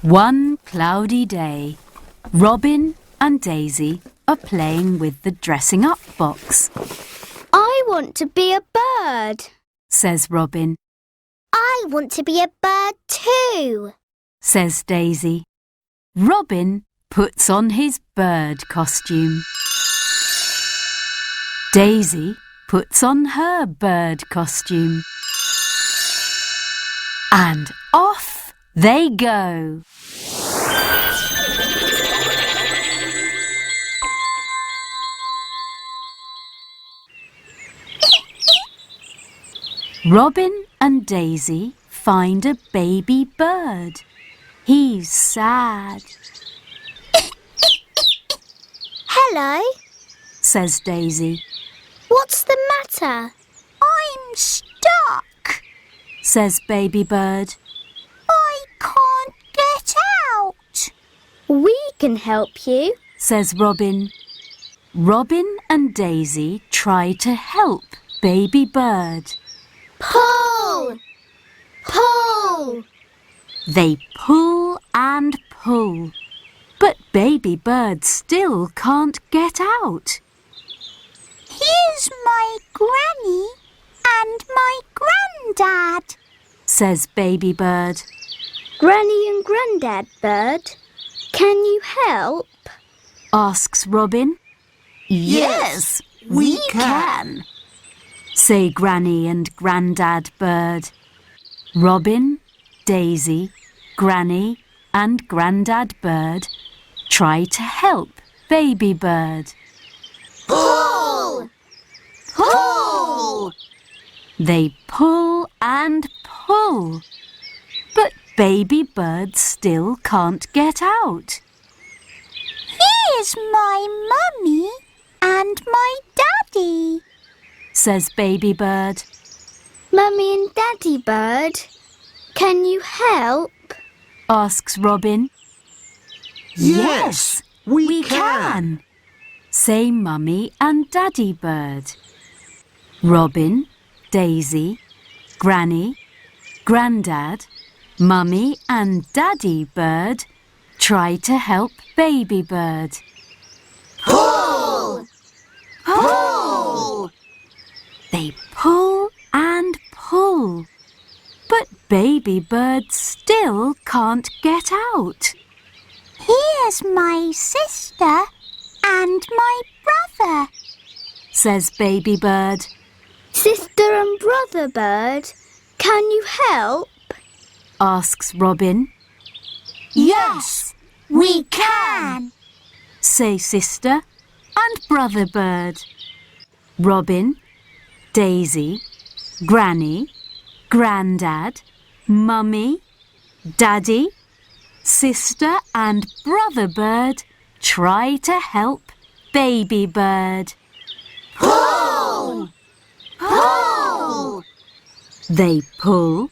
One cloudy day, Robin and Daisy are playing with the dressing up box. I want to be a bird, says Robin. I want to be a bird too, says Daisy. Robin puts on his bird costume. Daisy puts on her bird costume. And off they go. Robin and Daisy find a baby bird. He's sad. Hello, says Daisy. What's the matter? I'm stuck, says baby bird. I can't get out. We can help you, says Robin. Robin and Daisy try to help baby bird. Pull! Pull! They pull and pull, but baby bird still can't get out. Here's my granny and my granddad, says baby bird. Granny and Grandad bird, can you help? Asks Robin. Yes, we can, say Granny and Grandad bird. Robin, Daisy, Granny and Grandad bird try to help baby bird. Pull! Pull! They pull and pull, but baby bird still can't get out. Here's my mummy and my daddy, says baby bird. Mummy and Daddy bird, can you help? Asks Robin. Yes, we can, say Mummy and Daddy bird. Robin, Daisy, Granny, Grandad, Mummy and Daddy bird try to help baby bird. Pull! Pull! They pull and pull, but baby bird still can't get out. Here's my sister and my brother, says baby bird. Sister and brother bird, can you help? Asks Robin. Yes, we can, say sister and brother bird. Robin, Daisy, Granny, Grandad, Mummy, Daddy, sister and brother bird try to help baby bird. Pull! Pull! They pull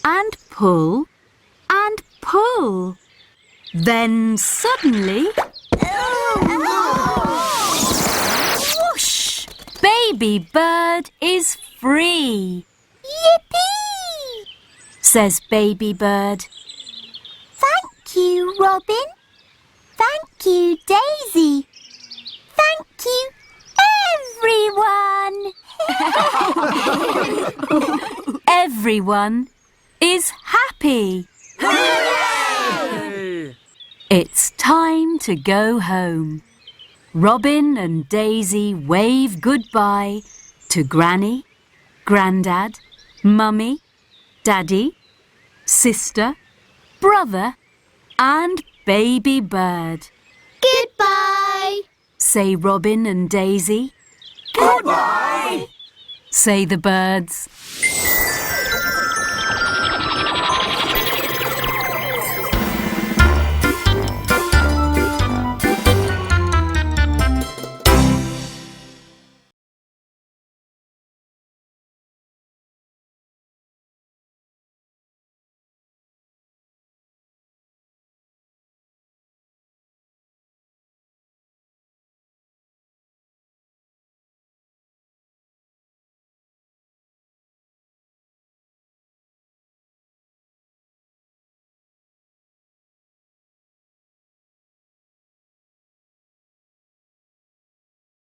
and pull and pull. Then suddenly, whoosh! Baby bird is free. Yippee! Says baby bird. Thank you, Robin. Thank you, Daisy. Thank you, everyone. Everyone is happy. Hooray! It's time to go home. Robin and Daisy wave goodbye to Granny, Grandad, Mummy, Daddy, sister, brother and baby bird. Goodbye, Say Robin and Daisy. Goodbye! Say the birds.